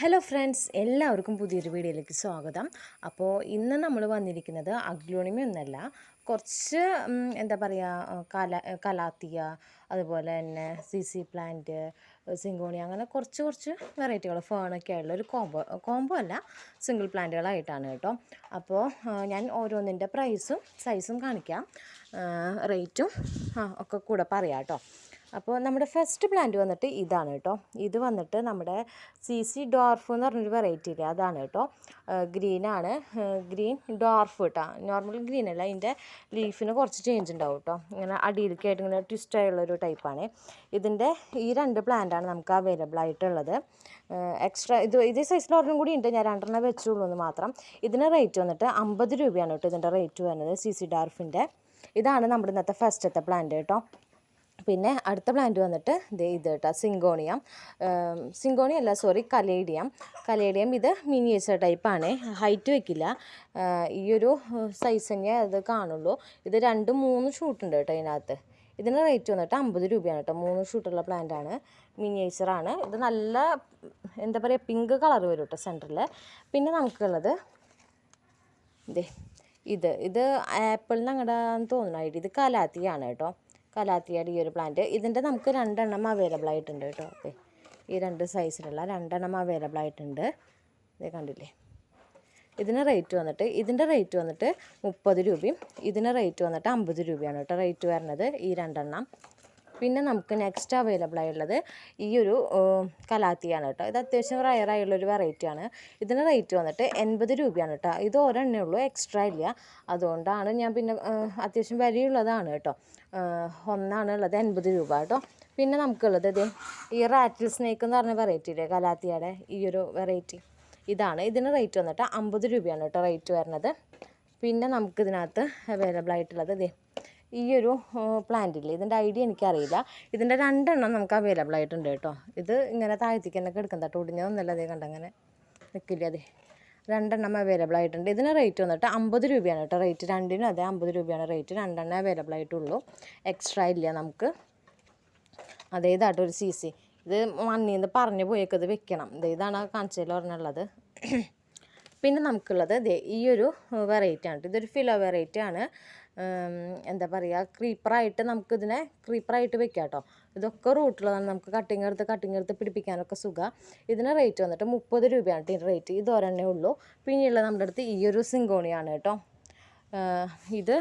Hello friends, എല്ലാവർക്കും പുതിയൊരു വീഡിയോയിലേക്ക് സ്വാഗതം. അപ്പോൾ ഇന്ന് നമ്മൾ വന്നിരിക്കുന്നത് അഗ്ലോണിമ ഒന്നല്ല, കുറച്ച് എന്താ പറയുക, കലാത്തിയ, അതുപോലെ തന്നെ സി പ്ലാന്റ്, സിങ്കോണി, അങ്ങനെ കുറച്ച് വെറൈറ്റികൾ ഫേണൊക്കെ ആയുള്ള ഒരു കോംബോ അല്ല, സിംഗിൾ പ്ലാന്റുകളായിട്ടാണ് കേട്ടോ. അപ്പോൾ ഞാൻ ഓരോന്നിൻ്റെ പ്രൈസും സൈസും കാണിക്കാം, റേറ്റും ഒക്കെ കൂടെ പറയാം കേട്ടോ. അപ്പോൾ നമ്മുടെ ഫസ്റ്റ് പ്ലാന്റ് വന്നിട്ട് ഇതാണ് കേട്ടോ. ഇത് വന്നിട്ട് നമ്മുടെ സി ഡോർഫ് എന്ന് പറഞ്ഞൊരു വെറൈറ്റി ഇല്ലേ, അതാണ് കേട്ടോ. ഗ്രീനാണ്, ഗ്രീൻ ഡോർഫ് കേട്ടോ. നോർമൽ ഗ്രീൻ അല്ല, ഇതിൻ്റെ ലീഫിന് കുറച്ച് ചേഞ്ച് ഉണ്ടാവും കേട്ടോ. ഇങ്ങനെ അടിയിലേക്കായിട്ട് ഇങ്ങനെ ട്വിസ്റ്റ് ആയുള്ളൊരു ടൈപ്പാണ്. ഇതിൻ്റെ ഈ രണ്ട് പ്ലാന്റാണ് നമുക്ക് അവൈലബിൾ ആയിട്ടുള്ളത്. എക്സ്ട്രാ ഇതേ സൈസിൽ ഒരെണ്ണം കൂടി ഉണ്ട്, ഞാൻ രണ്ടെണ്ണം വെച്ചുള്ളൂ എന്ന് മാത്രം. ഇതിന് റേറ്റ് വന്നിട്ട് 50 രൂപയാണ് കേട്ടോ. ഇതിൻ്റെ റേറ്റ് വരുന്നത് സി ഡോർഫിൻ്റെ. ഇതാണ് നമ്മുടെ ഇന്നത്തെ ഫസ്റ്റത്തെ പ്ലാന്റ് കേട്ടോ. പിന്നെ അടുത്ത പ്ലാന്റ് വന്നിട്ട് ഇത് കേട്ടോ, കലേഡിയം. ഇത് മിനിയേച്ചർ ടൈപ്പാണ്, ഹൈറ്റ് വയ്ക്കില്ല, ഈ ഒരു സൈസ് തന്നെ അത് കാണുള്ളൂ. ഇത് 2-3 ഷൂട്ടുണ്ട് കേട്ടോ ഇതിനകത്ത്. ഇതിന് റേറ്റ് വന്നിട്ട് 50 രൂപയാണ് കേട്ടോ. 3 ഷൂട്ടുള്ള പ്ലാന്റാണ്, മിനിയേച്ചറാണ്. ഇത് നല്ല എന്താ പറയുക, പിങ്ക് കളർ വരും കേട്ടോ സെൻറ്ററിൽ. പിന്നെ നമുക്കുള്ളത് ഇത് ആപ്പിളിന് അങ്ങോട്ട് തോന്നണമായിട്ട്, ഇത് കലാത്തിയാണ് കേട്ടോ. കലാത്തിയുടെ ഈ ഒരു പ്ലാന്റ്. ഇതിൻ്റെ നമുക്ക് 2 എണ്ണം അവൈലബിൾ ആയിട്ടുണ്ട് കേട്ടോ. അതെ, ഈ 2 സൈസിലുള്ള 2 എണ്ണം അവൈലബിൾ ആയിട്ടുണ്ട്. ഇതേ കണ്ടില്ലേ. ഇതിൻ്റെ റേറ്റ് വന്നിട്ട് 30 രൂപയും ഇതിന് റേറ്റ് വന്നിട്ട് 50 രൂപയാണ് കേട്ടോ റേറ്റ് വരുന്നത്, ഈ 2 എണ്ണം. പിന്നെ നമുക്ക് നെക്സ്റ്റ് അവൈലബിൾ ആയുള്ളത് ഈ ഒരു കലാത്തിയാണ് കേട്ടോ. ഇത് അത്യാവശ്യം റയറായുള്ളൊരു വെറൈറ്റിയാണ്. ഇതിന് റേറ്റ് വന്നിട്ട് 80 രൂപയാണ് കേട്ടോ. ഇത് ഒരെണ്ണേ ഉള്ളൂ, എക്സ്ട്രാ ഇല്ല. അതുകൊണ്ടാണ് ഞാൻ പിന്നെ അത്യാവശ്യം വിലയുള്ളതാണ് കേട്ടോ. ഒന്നാണ് ഉള്ളത്, 80 രൂപ കേട്ടോ. പിന്നെ നമുക്കുള്ളത് ഈ റാറ്റിൽ സ്നേക്ക് എന്ന് പറഞ്ഞ വെറൈറ്റി ഇല്ലേ, കലാത്തിയുടെ ഈ ഒരു വെറൈറ്റി, ഇതാണ്. ഇതിന് റേറ്റ് വന്നിട്ട് 50 രൂപയാണ് കേട്ടോ റേറ്റ് വരുന്നത്. പിന്നെ നമുക്കിതിനകത്ത് അവൈലബിൾ ആയിട്ടുള്ളത് ഈ ഒരു പ്ലാന്റ് ഇല്ലേ, ഇതിൻ്റെ ഐഡിയ എനിക്കറിയില്ല. ഇതിൻ്റെ 2 എണ്ണം നമുക്ക് അവൈലബിൾ ആയിട്ടുണ്ട് കേട്ടോ. ഇത് ഇങ്ങനെ താഴ്ത്തിക്ക് തന്നെ കിടക്കും കേട്ടോ, ഒടിഞ്ഞതൊന്നുമല്ല. അതേ കണ്ടങ്ങനെ നിൽക്കില്ല. 2 എണ്ണം അവൈലബിൾ ആയിട്ടുണ്ട്. ഇതിന് റേറ്റ് വന്നിട്ട് 50 രൂപയാണ് കേട്ടോ റേറ്റ്. രണ്ടിനും അതെ 50 രൂപയാണ് റേറ്റ്. 2 എണ്ണം അവൈലബിൾ ആയിട്ടുള്ളൂ, എക്സ്ട്രാ ഇല്ല നമുക്ക്. ഇതാട്ടോ ഒരു CC. ഇത് മണ്ണിൽ നിന്ന് പറഞ്ഞു പോയേക്കത് വെക്കണം. ഇതാണ് കാണിച്ചതിൽ പറഞ്ഞുള്ളത്. പിന്നെ നമുക്കുള്ളത് ഈ ഒരു വെറൈറ്റിയാണ്. ഇതൊരു ഫിലോ വെറൈറ്റിയാണ്. എന്താ പറയുക, ക്രീപ്പറായിട്ട് നമുക്കിതിനെ ക്രീപ്പറായിട്ട് വെക്കാം കേട്ടോ. ഇതൊക്കെ റൂട്ടുള്ളതാണ്, നമുക്ക് കട്ടിങ് എടുത്ത് പിടിപ്പിക്കാനൊക്കെ സുഖം. ഇതിന് റേറ്റ് വന്നിട്ട് 30 രൂപയാണ് ഇതിൻ്റെ റേറ്റ്. ഇത് ഒരെണ്ണേ ഉള്ളൂ. പിന്നെയുള്ള നമ്മുടെ അടുത്ത് ഈ ഒരു സിങ്കോണിയാണ് കേട്ടോ. ഇത്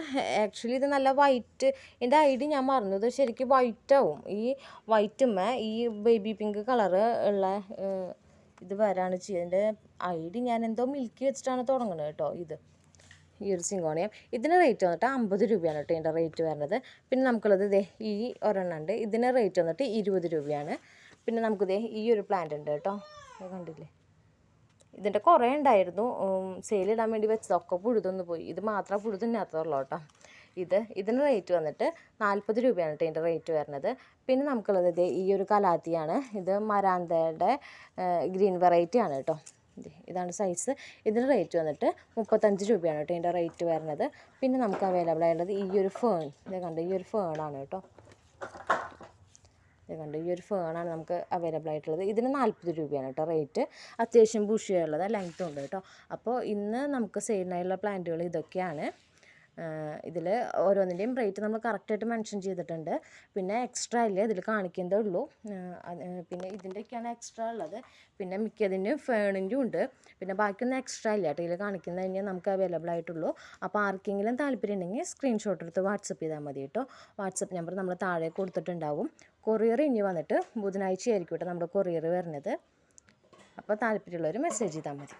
ആക്ച്വലി ഇത് നല്ല വൈറ്റ്, എൻ്റെ ഐഡി ഞാൻ മറന്നു. ഇത് ശരിക്കും വൈറ്റാവും. ഈ വൈറ്റുമ്മ ഈ ബേബി പിങ്ക് കളറ് ഉള്ള ഇത് വരാണ് ചെയ്യുക. എൻ്റെ ഐഡി ഞാൻ എന്തോ മിൽക്കി വെച്ചിട്ടാണ് തുടങ്ങുന്നത് കേട്ടോ. ഈ ഒരു സിങ്കോണിയം. ഇതിന് റേറ്റ് വന്നിട്ട് 50 രൂപയാണ് കേട്ടോ ഇതിൻ്റെ റേറ്റ് വരുന്നത്. പിന്നെ നമുക്കുള്ളത് ഈ ഒരെണ്ണം ഉണ്ട്. ഇതിന് റേറ്റ് വന്നിട്ട് 20 രൂപയാണ്. പിന്നെ നമുക്ക് ഈ ഒരു പ്ലാന്റ് ഉണ്ട് കേട്ടോ, കണ്ടില്ലേ. ഇതിൻ്റെ കുറേ ഉണ്ടായിരുന്നു, സെയിലിടാൻ വേണ്ടി വെച്ചതൊക്കെ പുഴുതൊന്ന് പോയി. ഇത് മാത്രമേ പുഴുതിനകത്തുള്ളൂ കേട്ടോ. ഇതിന് റേറ്റ് വന്നിട്ട് 40 രൂപയാണ് കേട്ടോ ഇതിൻ്റെ റേറ്റ് വരുന്നത്. പിന്നെ നമുക്കുള്ളത് ഈ ഒരു കലാത്തിയാണ്. ഇത് മരാന്തയുടെ ഗ്രീൻ വെറൈറ്റി ആണ് കേട്ടോ. ഇതാണ് സൈസ്. ഇതിന് റേറ്റ് വന്നിട്ട് 35 രൂപയാണ് കേട്ടോ ഇതിൻ്റെ റേറ്റ് വരുന്നത്. പിന്നെ നമുക്ക് അവൈലബിൾ ആയിട്ടുള്ളത് ഈ ഒരു ഫേൺ. ഈ ഒരു ഫേണാണ് കേട്ടോ. ഈ ഒരു ഫേണാണ് നമുക്ക് അവൈലബിൾ ആയിട്ടുള്ളത്. ഇതിന് 40 രൂപയാണ് കേട്ടോ റേറ്റ്. അത്യാവശ്യം ബുഷിയുള്ളത്, ലെങ്ത്തും ഉണ്ട് കേട്ടോ. അപ്പോൾ ഇന്ന് നമുക്ക് സെയിലിനായുള്ള പ്ലാന്റുകൾ ഇതൊക്കെയാണ്. ഇതിൽ ഓരോന്നിൻ്റെയും റേറ്റ് നമ്മൾ കറക്റ്റായിട്ട് മെൻഷൻ ചെയ്തിട്ടുണ്ട്. പിന്നെ എക്സ്ട്രാ ഇല്ല, ഇതിൽ കാണിക്കുന്നതേ ഉള്ളൂ. പിന്നെ ഇതിൻ്റെയൊക്കെയാണ് എക്സ്ട്രാ ഉള്ളത്. പിന്നെ മിക്കതിൻ്റെയും ഫേണിൻ്റെ ഉണ്ട്. പിന്നെ ബാക്കിയൊന്നും എക്സ്ട്രാ ഇല്ല കേട്ടോ, ഇതിൽ കാണിക്കുന്നത് തന്നെ നമുക്ക് അവൈലബിൾ ആയിട്ടുള്ളൂ. അപ്പോൾ ആർക്കെങ്കിലും താല്പര്യം ഉണ്ടെങ്കിൽ സ്ക്രീൻഷോട്ട് എടുത്ത് വാട്സപ്പ് ചെയ്താൽ മതി കേട്ടോ. വാട്സപ്പ് നമ്പർ നമ്മൾ താഴെ കൊടുത്തിട്ടുണ്ടാവും. കൊറിയർ ഇനി വന്നിട്ട് ബുധനാഴ്ച ആയിരിക്കും കേട്ടോ നമ്മുടെ കൊറിയർ വരുന്നത്. അപ്പോൾ താല്പര്യമുള്ളവർ മെസ്സേജ് ചെയ്താൽ മതി.